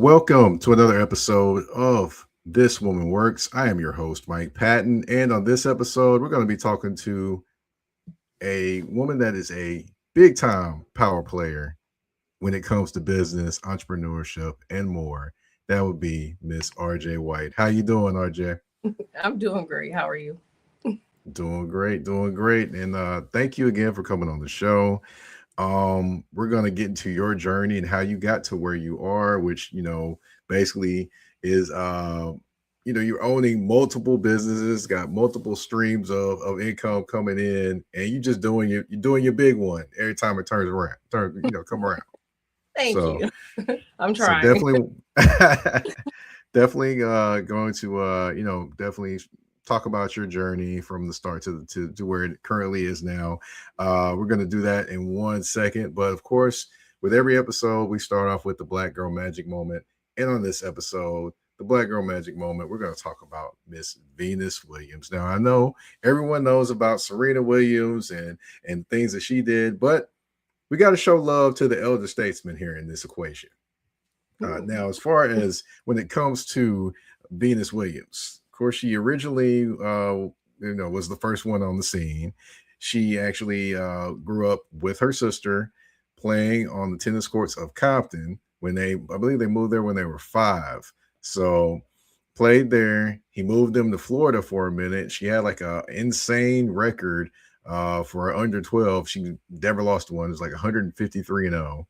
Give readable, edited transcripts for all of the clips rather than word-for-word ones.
Welcome to another episode of This Woman Works. I am your host, Mike Patton. And on this episode, we're going to be talking to a woman that is a big time power player when it comes to business, entrepreneurship, and more. That would be Miss RJ White. How you doing, RJ? I'm doing great. How are you? Doing great, doing great. And thank you again for coming on the show. We're gonna get into your journey and how you got to where you are, which basically is you're owning multiple businesses, got multiple streams of income coming in, and you just doing you're doing your big one every time it turns around, come around. Thank So you. I'm so trying. definitely definitely going to definitely talk about your journey from the start to where it currently is now. We're going to do that in 1 second, but of course, with every episode we start off with the Black Girl Magic Moment, and on this episode, the Black Girl Magic Moment, we're going to talk about Miss Venus Williams. Now, I know everyone knows about Serena Williams and things that she did, but we got to show love to the elder statesman here in this equation. Ooh. Now, as far as when it comes to Venus Williams, of course, she originally, was the first one on the scene. She actually grew up with her sister playing on the tennis courts of Compton I believe they moved there when they were 5. So played there. He moved them to Florida for a minute. She had like a insane record for under 12. She never lost one. It was like 153-0.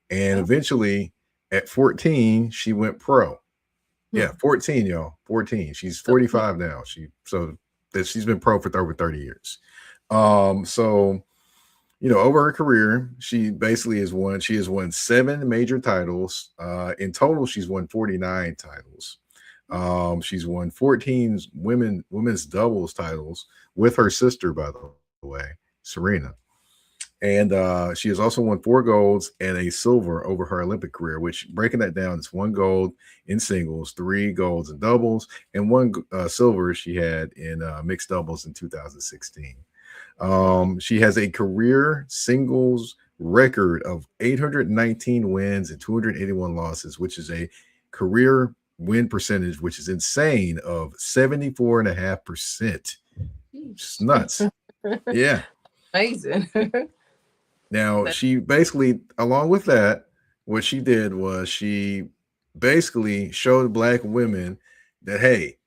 And Oh. eventually at 14, she went pro. Yeah, Hmm. 14, y'all. 14. She's So, yeah. 45 now. She's been pro for over 30 years. So over her career, she has won 7 major titles. In total, she's won 49 titles. She's won 14 women's doubles titles with her sister, by the way, Serena. And she has also won 4 golds and a silver over her Olympic career, which, breaking that down, it's 1 gold in singles, 3 golds in doubles, and one silver she had in mixed doubles in 2016. She has a career singles record of 819 wins and 281 losses, which is a career win percentage, which is insane, of 74.5%. Just Sheesh. nuts. Yeah. Amazing. Now, That- she basically, along with that, what she did was she basically showed Black women that, hey,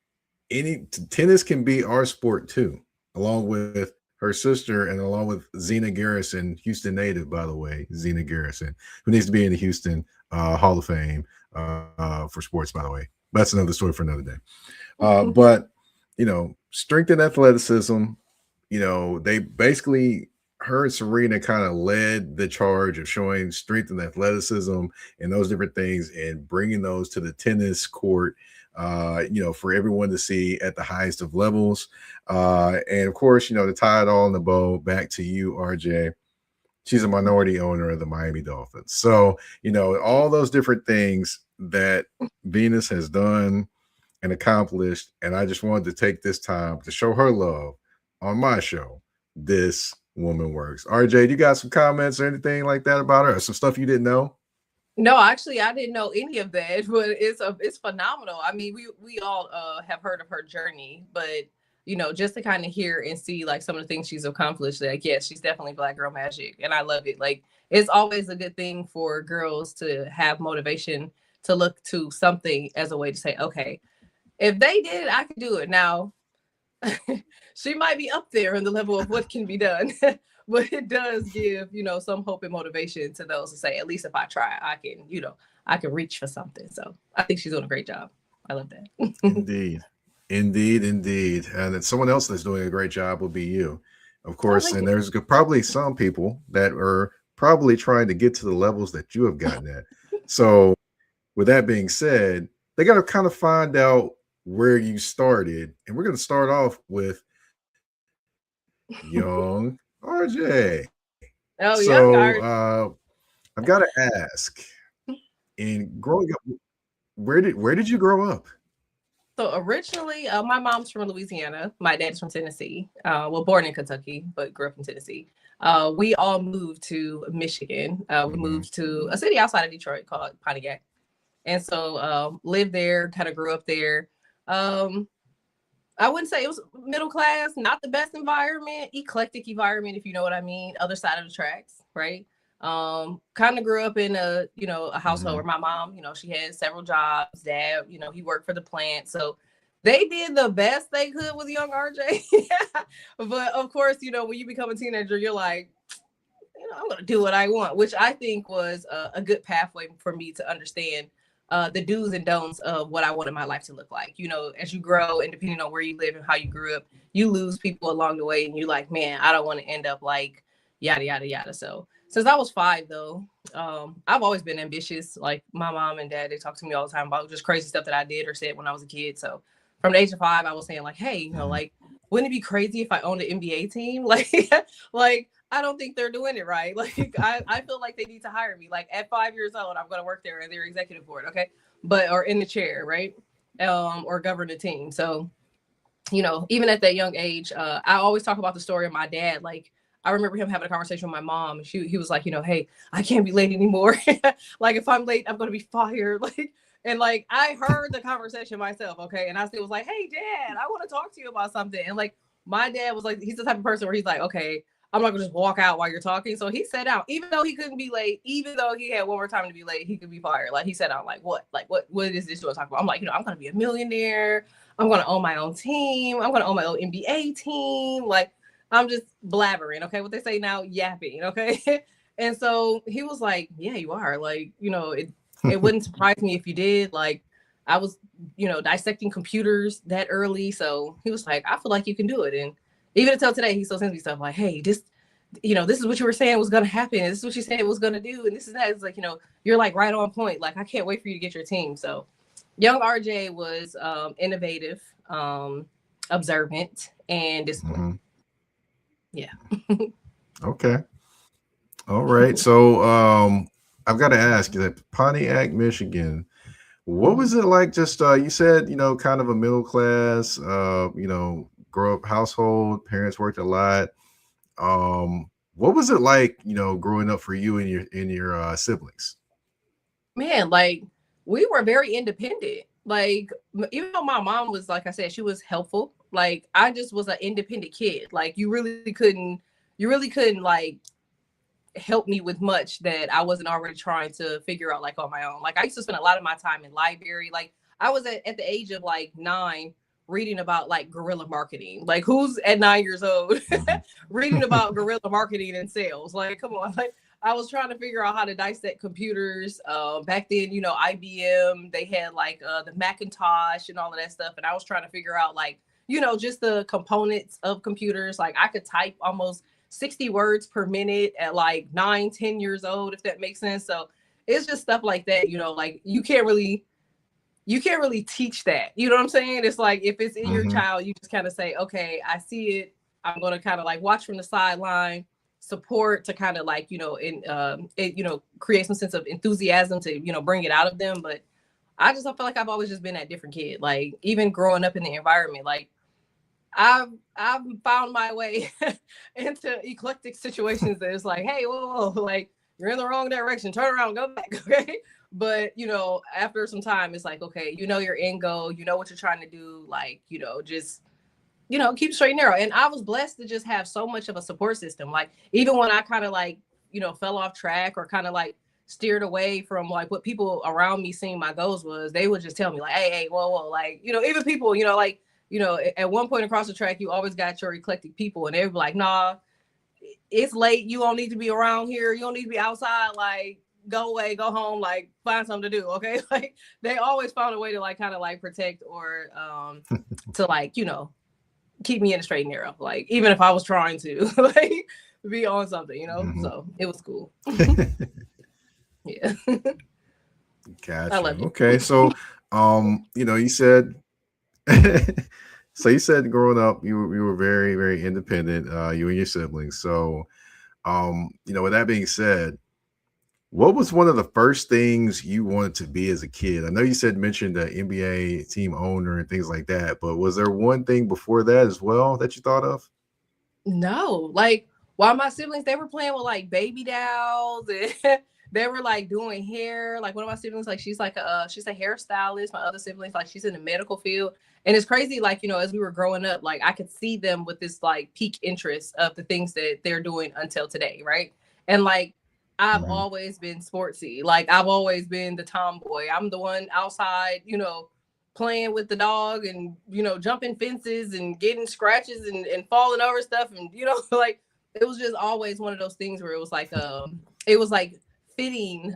tennis can be our sport too, along with her sister and along with Zena Garrison, Houston native, by the way, Zena Garrison, who needs to be in the Houston Hall of Fame for sports, by the way. That's another story for another day. But strength and athleticism, they basically, her and Serena kind of led the charge of showing strength and athleticism and those different things and bringing those to the tennis court, for everyone to see at the highest of levels. And of course, to tie it all in the bow, back to you, RJ. She's a minority owner of the Miami Dolphins. So, all those different things that Venus has done and accomplished. And I just wanted to take this time to show her love on my show, This Woman Works. RJ, you got some comments or anything like that about her? Or some stuff you didn't know? No, actually, I didn't know any of that, but it's phenomenal. I mean, we all have heard of her journey, but just to kind of hear and see like some of the things she's accomplished. Like, yes, she's definitely Black Girl Magic, and I love it. Like, it's always a good thing for girls to have motivation to look to something as a way to say, okay, if they did it, I can do it. Now, she might be up there in the level of what can be done, but it does give, some hope and motivation to those to say, at least if I try, I can reach for something. So I think she's doing a great job. I love that. Indeed. Indeed, indeed. And then someone else that's doing a great job will be you, of Oh, course. thank And you. there's probably some people that are probably trying to get to the levels that you have gotten at. So, with that being said, they got to kind of find out where you started. And we're going to start off with young RJ. So, Oh, young art. I've got to ask, in growing up, where did you grow up? So originally, my mom's from Louisiana. My dad's from Tennessee. Well, born in Kentucky, but grew up in Tennessee. We all moved to Michigan. We Hmm. moved to a city outside of Detroit called Pontiac. And so lived there, kind of grew up there. Um, I wouldn't say it was middle class, not the best environment, eclectic environment, if you know what I mean. Other side of the tracks, right? Kind of grew up in a household Mm-hmm. where my mom, she had several jobs. Dad, he worked for the plant. So they did the best they could with young RJ. But of course, when you become a teenager, you're like, I'm going to do what I want, which I think was a good pathway for me to understand the do's and don'ts of what I wanted my life to look like. As you grow and depending on where you live and how you grew up, you lose people along the way and you're like, man, I don't want to end up like yada, yada, yada. So since I was 5, though, I've always been ambitious. Like my mom and dad, they talk to me all the time about just crazy stuff that I did or said when I was a kid. So from the age of 5, I was saying like, hey, like, wouldn't it be crazy if I owned an NBA team? Like, I don't think they're doing it right. Like I feel like they need to hire me. Like at 5 years old, I'm gonna work there and they're executive board, okay? But or in the chair, right? Or govern the team. So, even at that young age, I always talk about the story of my dad. Like I remember him having a conversation with my mom. He was like, hey, I can't be late anymore. Like if I'm late, I'm gonna be fired. Like and like I heard the conversation myself, okay? And I still was like, hey dad, I want to talk to you about something. And like my dad was like, he's the type of person where he's like, okay, I'm not gonna just walk out while you're talking. So he sat down, even though he couldn't be late, even though he had one more time to be late, he could be fired. Like he sat down, like what is this you want to talk about? I'm like, I'm gonna be a millionaire. I'm gonna own my own team. I'm gonna own my own NBA team. Like I'm just blabbering, okay? What they say now, yapping, okay? And so he was like, yeah, you are. Like, it wouldn't surprise me if you did. Like I was, dissecting computers that early. So he was like, I feel like you can do it. And even until today, he still sends me stuff like, hey, this is what you were saying was going to happen. This is what you said was going to do. And this is that. It's like, you're like right on point. Like, I can't wait for you to get your team. So young RJ was innovative, observant, and disciplined. Mm-hmm. Yeah. Okay. All right. So I've got to ask you that Pontiac, Michigan, what was it like? Just you said, kind of a middle class, grow up household, parents worked a lot. What was it like, growing up for you and your siblings? Man, like we were very independent. Like even though my mom was, like I said, she was helpful. Like I just was an independent kid. Like you really couldn't like help me with much that I wasn't already trying to figure out like on my own. Like I used to spend a lot of my time in library. Like I was at the age of like 9 reading about like guerrilla marketing. Like who's at 9 years old Mhm. reading about guerrilla marketing and sales? Like come on. Like I was trying to figure out how to dissect computers. Back then, IBM, they had like the Macintosh and all of that stuff. And I was trying to figure out like, just the components of computers. Like I could type almost 60 words per minute at like 9, 10 years old, if that makes sense. So it's just stuff like that, like you can't really teach that. You know what I'm saying? It's like if it's in your Mhm. child, you just kind of say, okay, I see it. I'm gonna kind of like watch from the sideline, support to kind of like, create some sense of enthusiasm to, bring it out of them. But I feel like I've always just been that different kid. Like even growing up in the environment, like I've found my way into eclectic situations that it's like, hey, whoa, like you're in the wrong direction, turn around, go back, okay? But after some time, it's like, okay, your end goal, what you're trying to do, like, just keep straight and narrow. And I was blessed to just have so much of a support system. Like even when I kind of like, fell off track or kind of like steered away from like what people around me seeing my goals was, they would just tell me like, hey, whoa, like, even people, like, at one point across the track, you always got your eclectic people and they were like, nah, it's late. You don't need to be around here. You don't need to be outside. Like, go away, go home, like find something to do. Okay. Like they always found a way to like kind of like protect or to like, keep me in a straight and narrow. Like even if I was trying to like be on something, Mhm. so it was cool. Yeah. I Gotcha. loved it. Okay. So, you said, so you said growing up, you were very, very independent, you and your siblings. So, with that being said, what was one of the first things you wanted to be as a kid? I know you said mentioned the NBA team owner and things like that, but was there one thing before that as well that you thought of? No, like while my siblings they were playing with like baby dolls and they were like doing hair. Like one of my siblings, like she's a hairstylist. My other siblings, like she's in the medical field. And it's crazy, like, as we were growing up, like I could see them with this like peak interest of the things that they're doing until today, right? And like I've Hmm. always been sportsy. Like I've always been the tomboy. I'm the one outside, playing with the dog and, jumping fences and getting scratches and falling over stuff. And, like it was just always one of those things where it was like fitting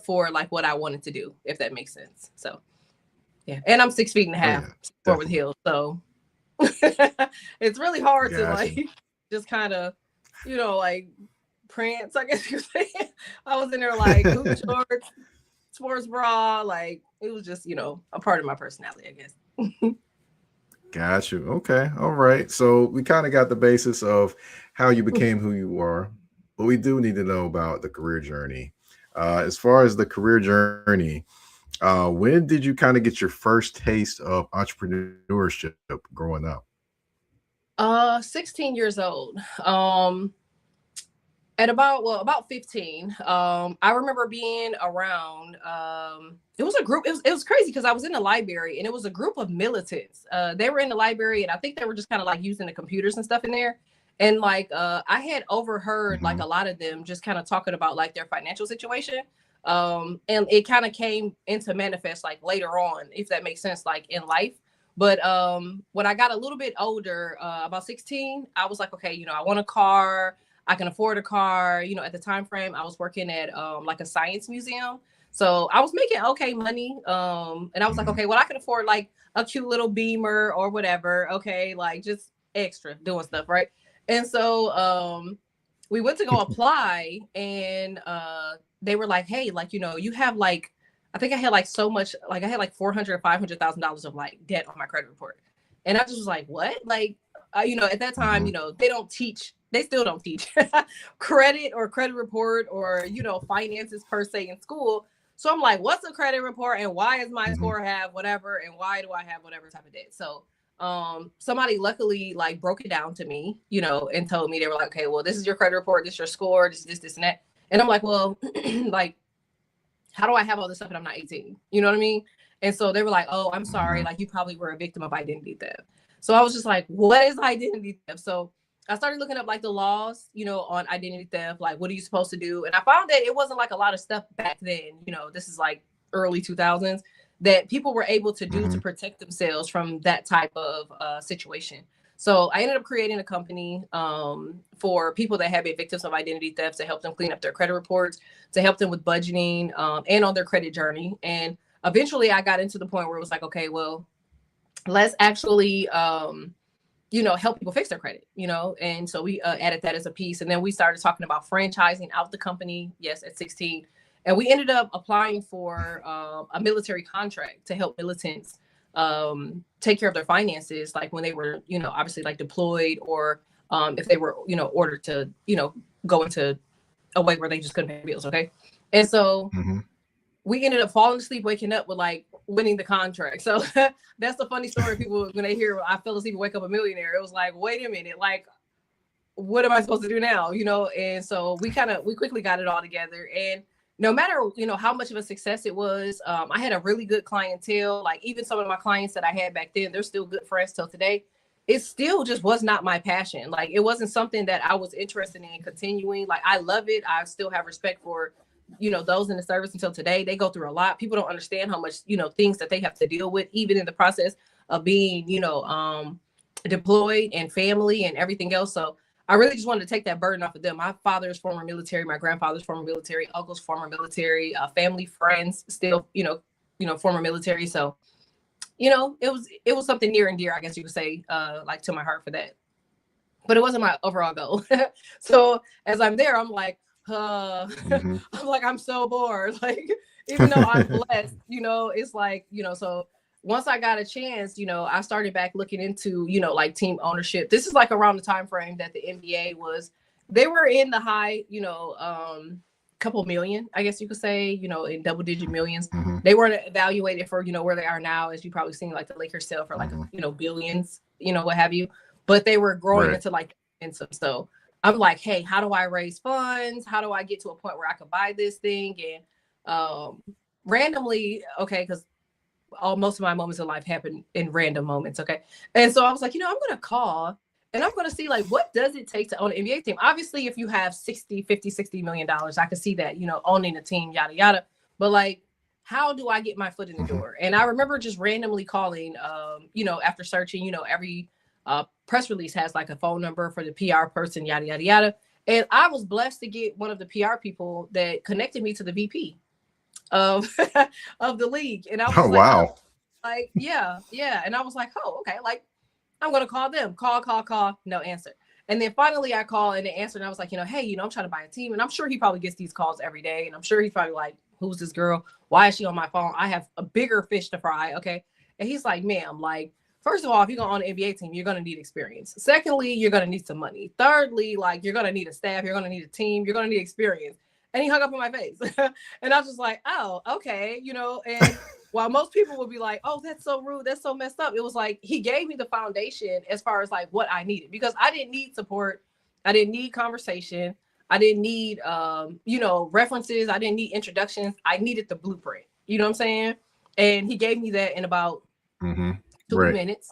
for like what I wanted to do, if that makes sense. So yeah. And I'm 6 feet and a Oh half, yeah, four with definitely. heels. So it's really hard to Gotcha. like just kind of, like prance, I guess you could say. I was in there like hoop shorts, sports bra, like it was just, a part of my personality, I guess. Got you. Okay. All right. So we kind of got the basis of how you became who you are, but we do need to know about the career journey. As far as the career journey, when did you kind of get your first taste of entrepreneurship growing up? 16 years old. At about 15. I remember being around, it was a group, it was crazy because I was in the library and it was a group of militants. They were in the library and I think they were just kind of like using the computers and stuff in there. And like I had overheard like Hmm. a lot of them just kind of talking about like their financial situation. And it kind of came into manifest like later on, if that makes sense, like in life. But when I got a little bit older, about 16, I was like, okay, I want a car. I can afford a car. At the time frame, I was working at like a science museum. So I was making okay money. And I was like, Hmm. okay, well, I can afford like a cute little Beamer or whatever. Okay, like just extra doing stuff, right? And so we went to go apply, and they were like, hey, like, you have like, I think I had like so much, like I had like 400 or $500,000 of like debt on my credit report. And I just was like, what? Like, at that time, Hmm. they still don't teach credit or credit report or, finances per se in school. So I'm like, what's a credit report and why is my Hmm. score have whatever and why do I have whatever type of debt? So somebody luckily like broke it down to me, and told me, they were like, okay, well, this is your credit report, this is your score, this and that. And I'm like, well, like, how do I have all this stuff and I'm not 18? You know what I mean? And so they were like, oh, I'm sorry. Hmm. Like, you probably were a victim of identity theft. So I was just like, what is identity theft? So I started looking up like the laws, on identity theft. Like, what are you supposed to do? And I found that it wasn't like a lot of stuff back then. This is like early 2000s that people were able to do to Hmm. protect themselves from that type of situation. So I ended up creating a company for people that have been victims of identity theft to help them clean up their credit reports, to help them with budgeting and on their credit journey. And eventually I got into the point where it was like, okay, well, let's actually, help people fix their credit, And so we added that as a piece. And then we started talking about franchising out the company, yes, at 16. And we ended up applying for a military contract to help militants take care of their finances, like when they were, obviously like deployed or if they were, ordered to, go into a way where they just couldn't pay bills. Okay. And so Hmm. we ended up falling asleep, waking up with like winning the contract. So that's the funny story. People, when they hear I fell asleep and wake up a millionaire, it was like, wait a minute, like, what am I supposed to do now? And so we quickly got it all together. And no matter, how much of a success it was, I had a really good clientele. Like even some of my clients that I had back then, they're still good friends till today. It still just was not my passion. Like it wasn't something that I was interested in continuing. Like I love it. I still have respect for, those in the service until today. They go through a lot. People don't understand how much, things that they have to deal with, even in the process of being, deployed and family and everything else. So I really just wanted to take that burden off of them. My father is former military, my grandfather's former military, uncle's former military, family, friends, still, former military. So, it was something near and dear, I guess you could say, like to my heart for that. But it wasn't my overall goal. So as I'm there, I'm like, Hmm. I'm like, I'm so bored. Like, even though I'm blessed, it's like, so once I got a chance, I started back looking into, like team ownership. This is like around the time frame that the NBA was, they were in the high, couple million, I guess you could say, in double digit millions. Hmm. They weren't evaluated for, where they are now, as you probably seen, like the Lakers sell for like, Hmm. billions, what have you. But they were growing Right. into like momentum. So I'm like, hey, how do I raise funds? How do I get to a point where I could buy this thing? And randomly, okay, because most of my moments in life happen in random moments, okay? And so I was like, I'm going to call and I'm going to see, like, what does it take to own an NBA team? Obviously, if you have 60, 50, $60 million, I could see that, owning a team, yada, yada. But, like, how do I get my foot in the door? And I remember just randomly calling, after searching, every press release has like a phone number for the PR person, yada, yada, yada. And I was blessed to get one of the PR people that connected me to the VP of of the league. And I was Oh, just like, oh, wow. like, yeah, yeah. And I was like, oh, okay, like, I'm gonna call them. Call, no answer. And then finally I call and they answered. And I was like, hey, I'm trying to buy a team. And I'm sure he probably gets these calls every day. And I'm sure he's probably like, who's this girl? Why is she on my phone? I have a bigger fish to fry. Okay. And he's like, ma'am, like, first of all, if you're going on an NBA team, you're going to need experience. Secondly, you're going to need some money. Thirdly, like, you're going to need a staff. You're going to need a team. You're going to need experience. And he hung up in my face. And I was just like, oh, okay. And while most people would be like, oh, that's so rude, that's so messed up, it was like he gave me the foundation as far as like what I needed, because I didn't need support. I didn't need conversation. I didn't need, references. I didn't need introductions. I needed the blueprint. You know what I'm saying? And he gave me that in about 2 Right. minutes.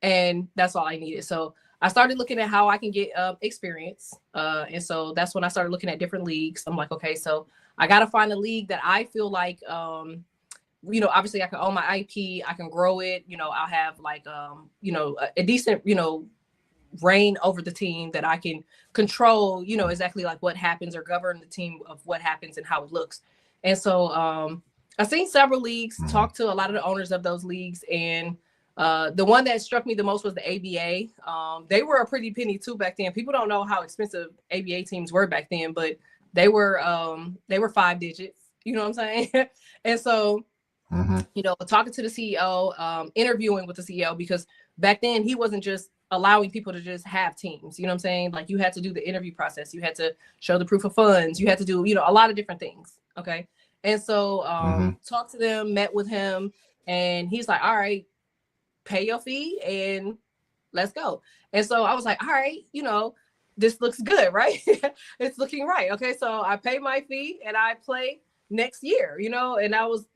And that's all I needed. So I started looking at how I can get experience. And so that's when I started looking at different leagues. I'm like, okay, so I got to find a league that I feel like, obviously I can own my IP, I can grow it, I'll have like, a decent, reign over the team, that I can control, exactly like what happens, or govern the team of what happens and how it looks. And so I've seen several leagues, talked to a lot of the owners of those leagues, and the one that struck me the most was the ABA. They were a pretty penny too back then. People don't know how expensive ABA teams were back then, but they were 5 digits. You know what I'm saying? And so, talking to the CEO, interviewing with the CEO, because back then he wasn't just allowing people to just have teams. You know what I'm saying? Like, you had to do the interview process. You had to show the proof of funds. You had to do, a lot of different things. Okay. And so talked to them, met with him, and he's like, all right, pay your fee and let's go. And so I was like, all right, this looks good, right? It's looking right. Okay. So I pay my fee and I play next year, and I was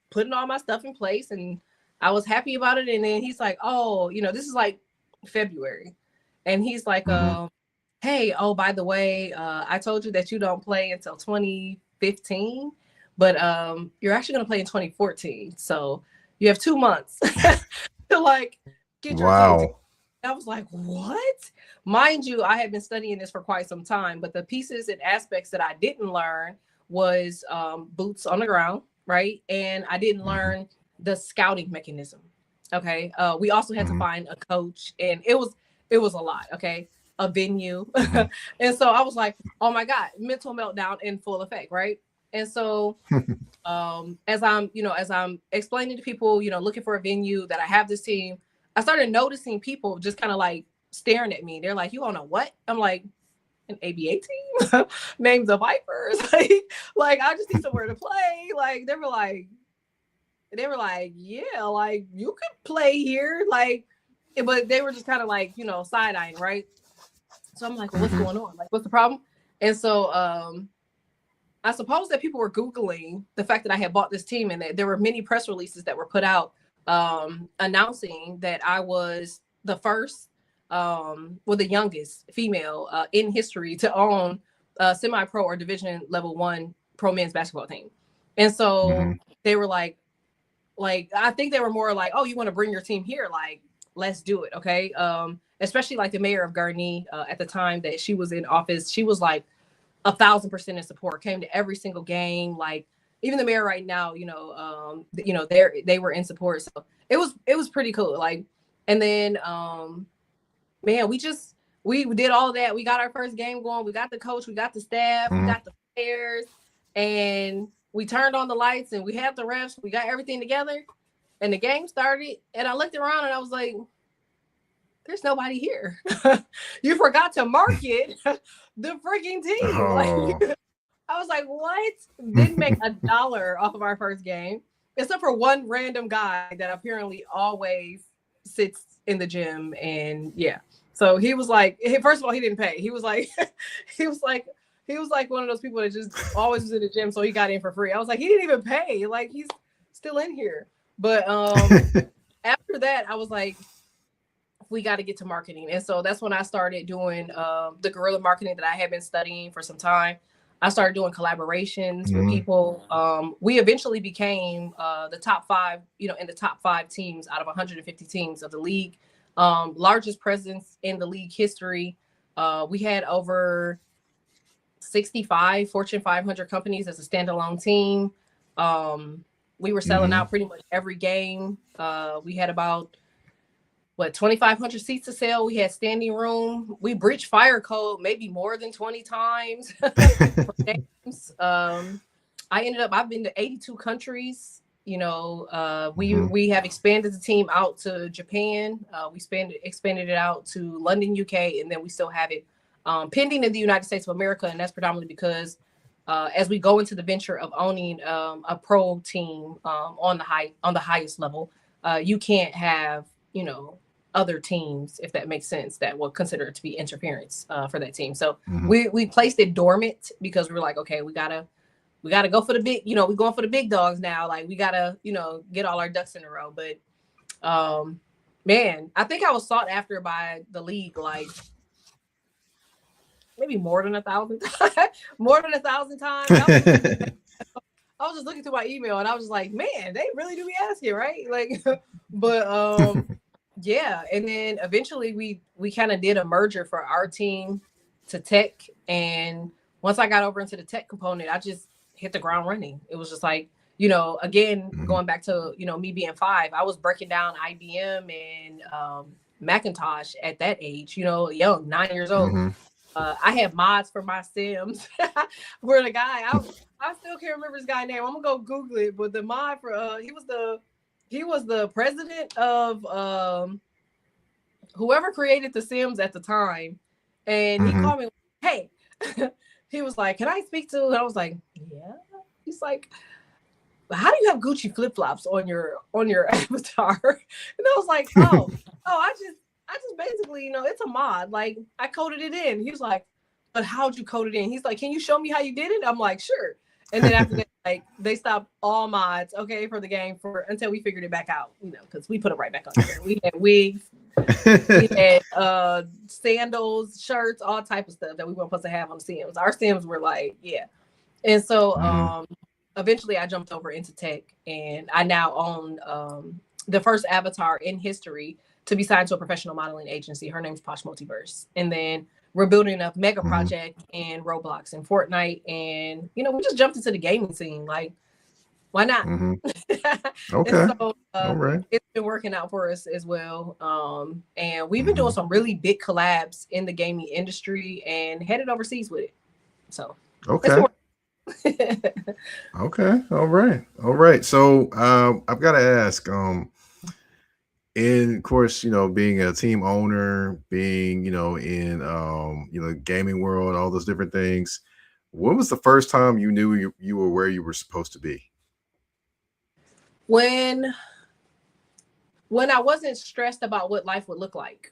putting all my stuff in place and I was happy about it. And then he's like, oh, this is like February. And he's like, hey, oh, by the way, I told you that you don't play until 2015, but you're actually going to play in 2014. So you have 2 months to like get your team together. Wow. I was like, what? Mind you, I had been studying this for quite some time, but the pieces and aspects that I didn't learn was boots on the ground, right? And I didn't learn the scouting mechanism. Okay. We also had to find a coach, and it was a lot. Okay. A venue. And so I was like, oh my God, mental meltdown in full effect, right? And so as I'm explaining to people, looking for a venue, that I have this team, I started noticing people just kind of like staring at me. They're like, you on a what? I'm like, an ABA team named the Vipers. like I just need somewhere to play. Like they were like, yeah, like you could play here. Like, but they were just kind of like, side-eyeing, right? So I'm like, well, what's going on? Like, what's the problem? And so I suppose that people were Googling the fact that I had bought this team, and that there were many press releases that were put out announcing that I was the first, the youngest female in history to own a semi-pro or division level 1 pro men's basketball team. And so they were like, I think they were more like, oh, you want to bring your team here? Like, let's do it. Okay. Especially like the mayor of Gurnee at the time that she was in office, she was like 1,000% in support, came to every single game. Like, even the mayor right now, they were in support. So it was pretty cool. Like, and then, man, we did all of that. We got our first game going. We got the coach, we got the staff, we got the players, and we turned on the lights and we had the refs. We got everything together, and the game started. And I looked around and I was like, there's nobody here. You forgot to market the freaking team. Oh. Like, I was like, what? Didn't make $1 off of our first game, except for one random guy that apparently always sits in the gym. And yeah. So he was like, first of all, he didn't pay. He was like, he was like, he was like one of those people that just always was in the gym, so he got in for free. I was like, he didn't even pay. Like he's still in here. But after that, I was like, we got to get to marketing. And so that's when I started doing the guerrilla marketing that I had been studying for some time. I started doing collaborations with people. We eventually became the top five, in the top five teams out of 150 teams of the league. Largest presence in the league history. We had over 65 Fortune 500 companies as a standalone team. We were selling out pretty much every game. We had about 2,500 seats to sell. We had standing room. We breached fire code maybe more than 20 times for games. I've been to 82 countries. We have expanded the team out to Japan. We expanded it out to London, UK, and then we still have it pending in the United States of America. And that's predominantly because as we go into the venture of owning a pro team on the highest level, you can't have, other teams, if that makes sense, that will consider it to be interference for that team. So we placed it dormant because we were like, okay, we gotta go for the big, we're going for the big dogs now. Like we gotta, get all our ducks in a row. But man, I think I was sought after by the league like maybe more than 1,000 times. More than 1,000 times. I was just looking through my email and I was just like, man, they really do be asking, right? Like, but yeah. And then eventually we kind of did a merger for our team to tech. And once I got over into the tech component, I just hit the ground running. It was just like, again, going back to, me being 5, I was breaking down IBM and Macintosh at that age, young, 9 years old. I had mods for my Sims where the guy, I still can't remember his guy's name. I'm gonna go Google it, but the mod for he was the president of whoever created the Sims at the time, and he called me, hey, he was like, can I speak to? And I was like, yeah. He's like, how do you have Gucci flip flops on your avatar? And I was like, oh, I just basically, it's a mod. Like I coded it in. He was like, but how'd you code it in? He's like, can you show me how you did it? I'm like, sure. And then after that, like they stopped all mods, for the game until we figured it back out, because we put it right back on there. We had wigs, we had sandals, shirts, all type of stuff that we weren't supposed to have on Sims. Our Sims were like, yeah. And so eventually I jumped over into tech, and I now own the first avatar in history to be signed to a professional modeling agency. Her name's Posh Multiverse. And then we're building a mega project in Roblox and Fortnite. And, we just jumped into the gaming scene. Like, why not? Okay. So, all right. It's been working out for us as well. And we've been doing some really big collabs in the gaming industry and headed overseas with it. So, okay. Okay. All right. So I've got to ask, and of course, being a team owner, being, in, gaming world, all those different things. When was the first time you knew you were where you were supposed to be? When I wasn't stressed about what life would look like.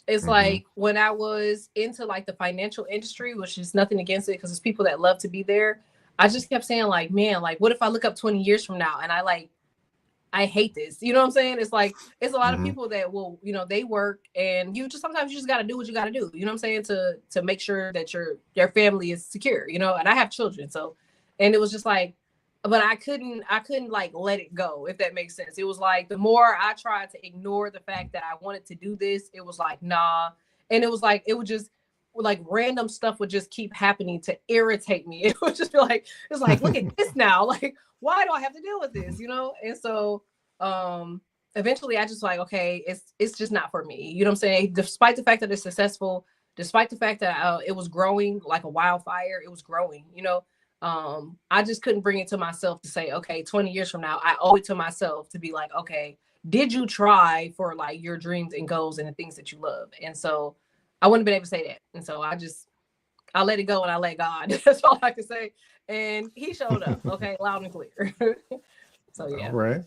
It's like when I was into like the financial industry, which is nothing against it because it's people that love to be there. I just kept saying like, man, like what if I look up 20 years from now and I hate this. You know what I'm saying? It's like, it's a lot of people that will, they work and sometimes you just got to do what you got to do. You know what I'm saying? To make sure that your family is secure, and I have children. So, and it was just like, but I couldn't like let it go, if that makes sense. It was like, the more I tried to ignore the fact that I wanted to do this, it was like, nah. And it was like, it would just like random stuff would just keep happening to irritate me. It would just be like, it's like, look at this now. Like, why do I have to deal with this? And so eventually I just like, okay, it's just not for me. You know what I'm saying? Despite the fact that it's successful, despite the fact that it was growing like a wildfire, it was growing, I just couldn't bring it to myself to say, okay, 20 years from now, I owe it to myself to be like, okay, did you try for like your dreams and goals and the things that you love? And so I wouldn't have been able to say that. And so I let it go and I let God. That's all I can say. And he showed up, okay, loud and clear. So yeah. All right.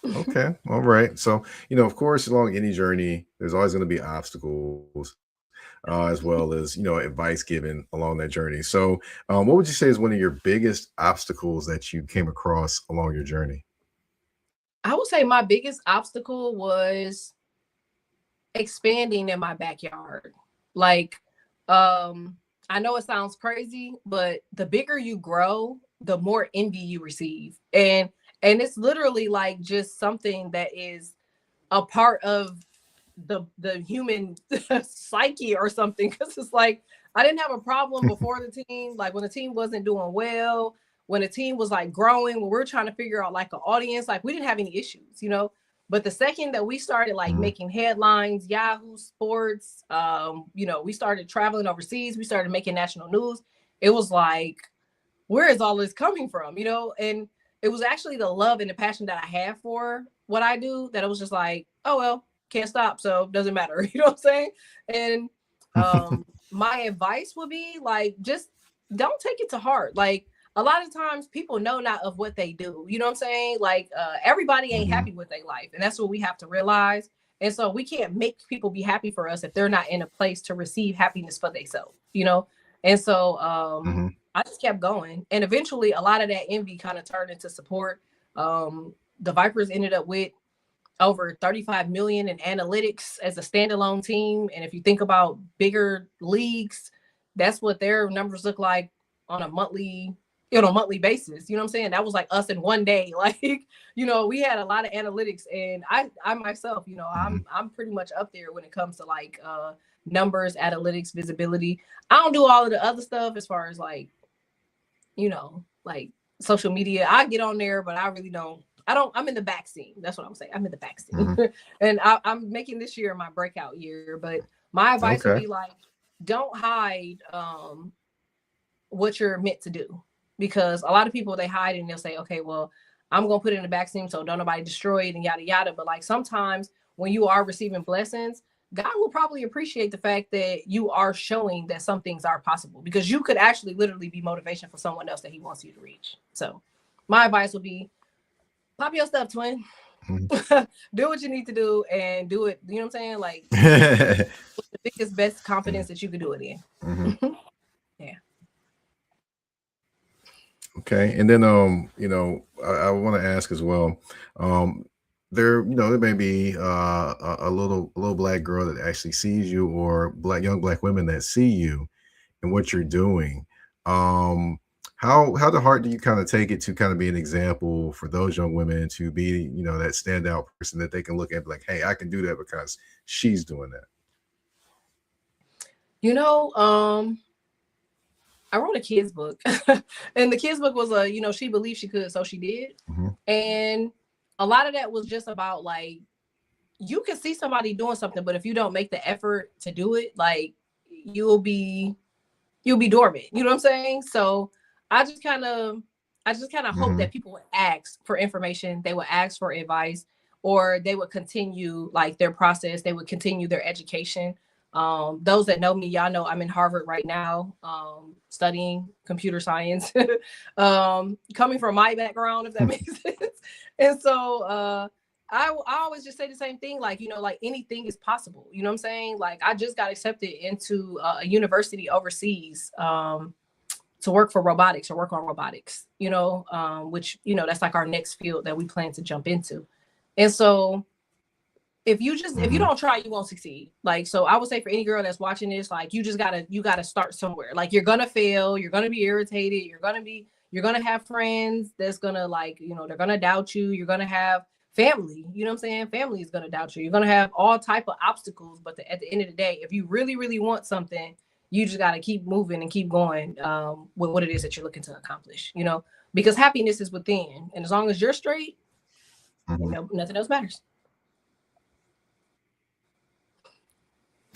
Okay. All right. So, of course, along any journey, there's always going to be obstacles, as well as, advice given along that journey. So, what would you say is one of your biggest obstacles that you came across along your journey? I would say my biggest obstacle was expanding in my backyard. Like, I know it sounds crazy, but the bigger you grow, the more envy you receive. And it's literally like just something that is a part of the human psyche or something. Because it's like I didn't have a problem before the team, like when the team wasn't doing well, when the team was like growing, when we're trying to figure out like an audience, like we didn't have any issues, you know. But the second that we started like Mhm. making headlines, Yahoo Sports, we started traveling overseas, we started making national news. It was like, where is all this coming from, you know? And it was actually the love and the passion that I have for what I do that it was just like, oh well, can't stop, so doesn't matter. You know what I'm saying? And my advice would be like, just don't take it to heart. Like a lot of times people know not of what they do. You know what I'm saying? Like everybody ain't Mhm. happy with their life, and that's what we have to realize. And so we can't make people be happy for us if they're not in a place to receive happiness for themselves, you know? And so Mhm. I just kept going. And eventually a lot of that envy kind of turned into support. The Vipers ended up with over 35 million in analytics as a standalone team. And if you think about bigger leagues, that's what their numbers look like on a monthly basis. You know what I'm saying? That was like us in one day. Like, we had a lot of analytics, and I myself, Mhm. I'm pretty much up there when it comes to like numbers, analytics, visibility. I don't do all of the other stuff as far as like social media. I get on there, but I really don't. I don't. I'm in the back scene. That's what I'm saying. I'm in the back scene, Mhm. and I'm making this year my breakout year. But my advice would be Okay. like, don't hide what you're meant to do, because a lot of people they hide and they'll say, okay, well, I'm gonna put it in the back scene so don't nobody destroy it and yada yada. But like sometimes when you are receiving blessings, God will probably appreciate the fact that you are showing that some things are possible, because you could actually literally be motivation for someone else that He wants you to reach. So, my advice would be pop your stuff, twin. Mhm. Do what you need to do and do it. You know what I'm saying? Like the biggest, best confidence Mhm. that you could do it in. Mhm. Yeah. Okay. And then, I want to ask as well. Um, there may be a little black girl that actually sees you, or young black women that see you and what you're doing. Um, how the heart do you kind of take it to kind of be an example for those young women to be, that standout person that they can look at, like, hey, I can do that because she's doing that. You know, I wrote a kids book, and the kids book was she believed she could, so she did. Hmm. And a lot of that was just about like you can see somebody doing something, but if you don't make the effort to do it, like you'll be you'll be dormant. You know what I'm saying? So I just kind of I just kind of hope Hmm. that people would ask for information, they would ask for advice, or they would continue like their process, they would continue their education. Those that know me, y'all know I'm in Harvard right now, studying computer science. Coming from my background, if that makes sense. And so I always just say the same thing, like, like anything is possible. You know what I'm saying? Like, I just got accepted into a university overseas to work for robotics or work on robotics, which, that's like our next field that we plan to jump into. And so if you Hmm. don't try, you won't succeed. Like, so I would say for any girl that's watching this, like, you gotta start somewhere. Like, you're gonna fail, you're gonna be irritated, you're gonna have friends that's gonna, like, they're gonna doubt you, you're gonna have family, you know what I'm saying? Family is gonna doubt you, you're gonna have all type of obstacles. But at the end of the day, if you really really want something, you just got to keep moving and keep going with what it is that you're looking to accomplish, because happiness is within, and as long as you're straight, Hmm. nothing else matters.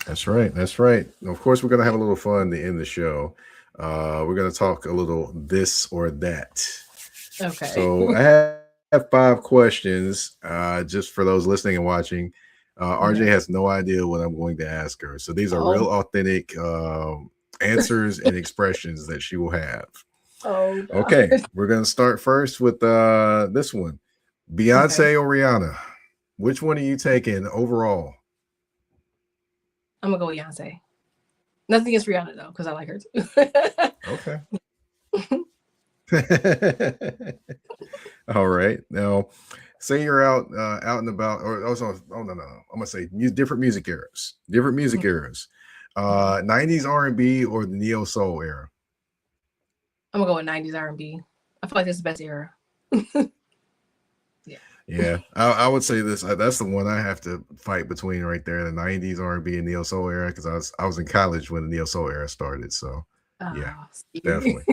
That's right. That's right. Of course, we're gonna have a little fun to end the show. We're gonna talk a little this or that. Okay. So I have 5 questions, just for those listening and watching. RJ Okay. has no idea what I'm going to ask her, so these are real Oh. authentic answers and expressions that she will have. Oh God. Okay, we're gonna start first with this one. Okay. Beyonce or Rihanna? Which one are you taking overall? I'm gonna go with Beyonce. Nothing against Rihanna though, because I like her too. Okay. All right. Now, say you're out and about, or also, oh no, I'm gonna say different music eras, different music eras. Okay. 90s R&B or the neo soul era? I'm gonna go with 90s R&B. I feel like this is the best era. Yeah. Yeah, I would say this. That's the one I have to fight between right there, the 90s R&B and neo soul era, because I was in college when the neo soul era started. So, yeah, See. definitely.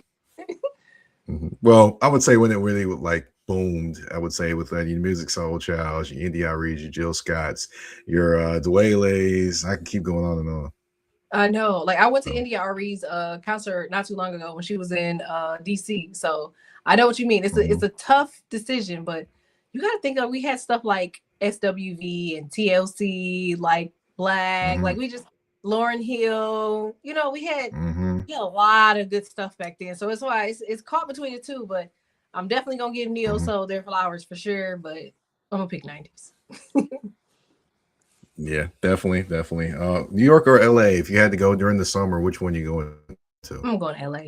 Well, I would say when it really like boomed, I would say with your Music Soul Childs, your India Reeds, your Jill Scotts, your Dwayle's. I can keep going on and on. I know. Like I went to So, India Ari's concert not too long ago when she was in DC. So I know what you mean. It's mhm, a tough decision, but you gotta think of we had stuff like SWV and TLC, like Black, mhm, like we just Lauren Hill, mhm, we had a lot of good stuff back then. So it's why it's caught between the two, but I'm definitely gonna give Neo mhm. Soul their flowers for sure, but I'm gonna pick 90s. Yeah, definitely, definitely. New York or LA? If you had to go during the summer, which one you going to? I'm going to LA.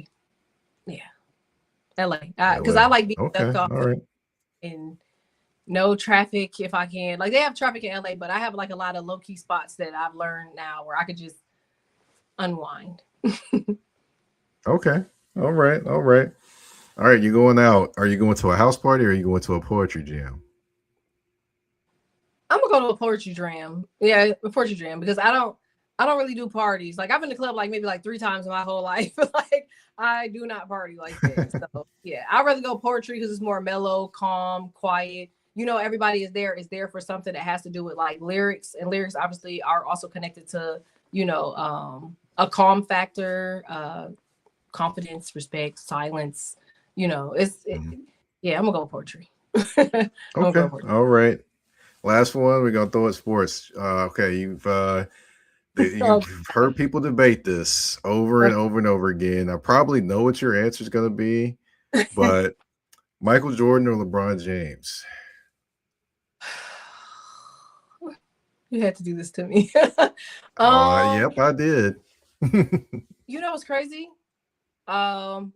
Yeah, LA. Because LA. I like being Okay, West Coast all right. and no traffic if I can. Like they have traffic in LA, but I have like a lot of low key spots that I've learned now where I could just unwind. Okay, all right, all right, all right. You going out? Are you going to a house party or are you going to a poetry jam? I'm gonna go to a poetry jam. Yeah, a poetry jam because I don't really do parties. Like I've been to club like maybe like 3 times in my whole life. Like I do not party like that. So yeah, I'd rather go poetry because it's more mellow, calm, quiet. Everybody is there for something that has to do with like lyrics, and lyrics obviously are also connected to a calm factor, confidence, respect, silence. Mhm. Yeah, I'm gonna go poetry. I'm gonna Okay, go poetry. all right. Last one. We're gonna throw it sports. Okay, you've heard people debate this over and over and over again. I probably know what your answer is gonna be, but Michael Jordan or LeBron James? You had to do this to me. um, Yep, I did. what's crazy? Um,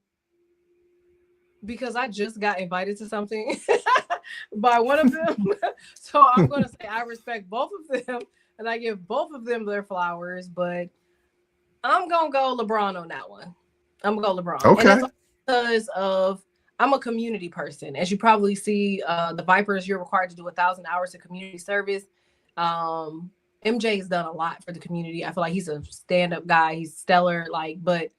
because I just got invited to something by one of them. So I'm gonna say I respect both of them and I give both of them their flowers, but I'm gonna go LeBron on that one. I'm gonna go LeBron. And that's Okay. because of I'm a community person. As you probably see, the Vipers, you're required to do 1,000 hours of community service. Um, MJ has done a lot for the community. I feel like he's a stand-up guy. He's stellar. But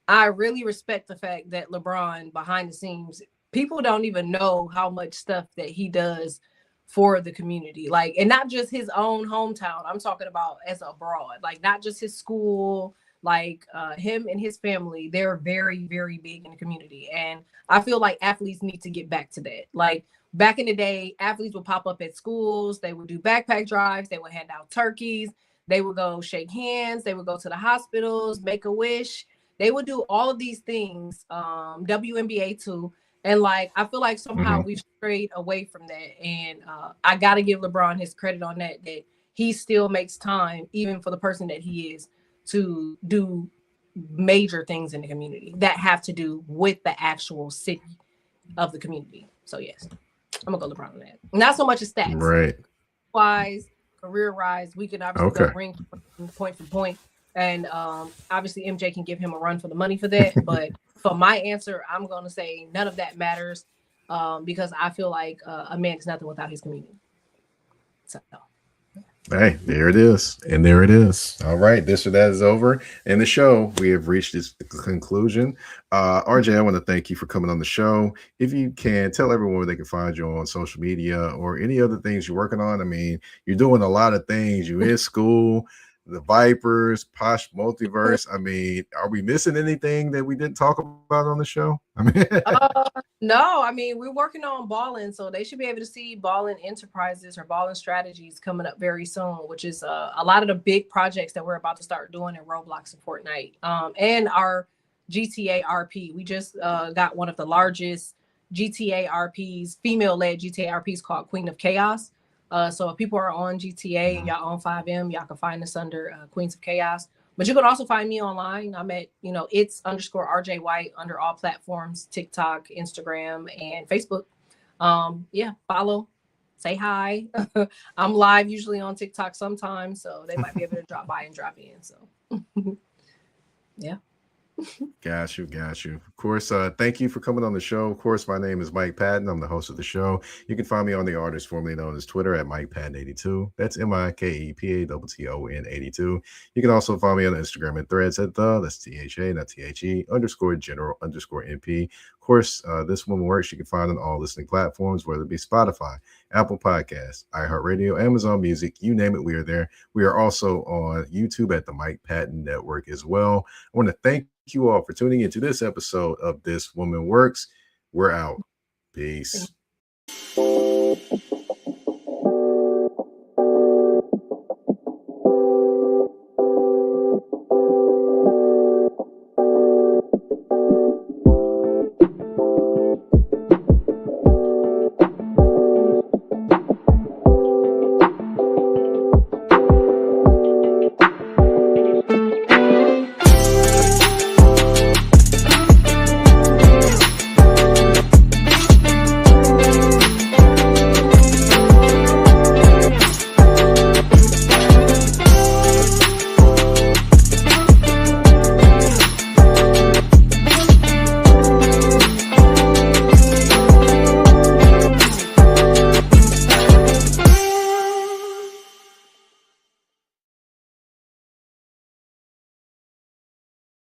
I really respect the fact that LeBron behind the scenes, people don't even know how much stuff that he does for the community. Like, and not just his own hometown. I'm talking about as abroad, like not just his school, like him and his family, they're very, very big in the community. And I feel like athletes need to get back to that. Like back in the day, athletes would pop up at schools, they would do backpack drives, they would hand out turkeys, they would go shake hands, they would go to the hospitals, make a wish, they would do all of these things, WNBA too. And like I feel like somehow Mhm. we've strayed away from that. And I gotta give LeBron his credit on that he still makes time, even for the person that he is, to do major things in the community that have to do with the actual city of the community. So yes, I'm gonna go LeBron on that. Not so much as stats Right. wise, career wise. We can obviously go Okay. ring point for point, and obviously MJ can give him a run for the money for that. But for my answer, I'm gonna say none of that matters, because I feel like a man is nothing without his community. So Hey, there it is. And there it is. All right. This or that is over. And the show, we have reached its conclusion. RJ, I want to thank you for coming on the show. If you can, tell everyone where they can find you on social media or any other things you're working on. I mean, you're doing a lot of things. You're in school, the Vipers, Posh Multiverse. I mean, are we missing anything that we didn't talk about on the show? I mean, no, I mean we're working on balling, so they should be able to see balling enterprises or balling strategies coming up very soon, which is a lot of the big projects that we're about to start doing in Roblox and Fortnite, and our GTA RP. We just got one of the largest GTA RPs, female-led GTA RPs called Queen of Chaos. So if people are on GTA and y'all on 5M, y'all can find us under Queens of Chaos. But you can also find me online. I'm at, it's underscore RJ White under all platforms, TikTok, Instagram, and Facebook. Yeah, follow, say hi. I'm live usually on TikTok sometimes, so they might be able to drop by and drop in. So yeah. Got you, got you. Of course, thank you for coming on the show. Of course, my name is Mike Patton. I'm the host of the show. You can find me on the artist formerly known as Twitter at Mike Patton82. That's MikePaton 82. You can also find me on Instagram and threads at that's THA, not THE, underscore general underscore NP. Of course, This Woman Works, you can find on all listening platforms, whether it be Spotify, Apple Podcasts, iHeartRadio, Amazon Music, you name it, we are there. We are also on YouTube at the Mike Patton Network as well. I want to thank you all for tuning into this episode of This Woman Works. We're out. Peace.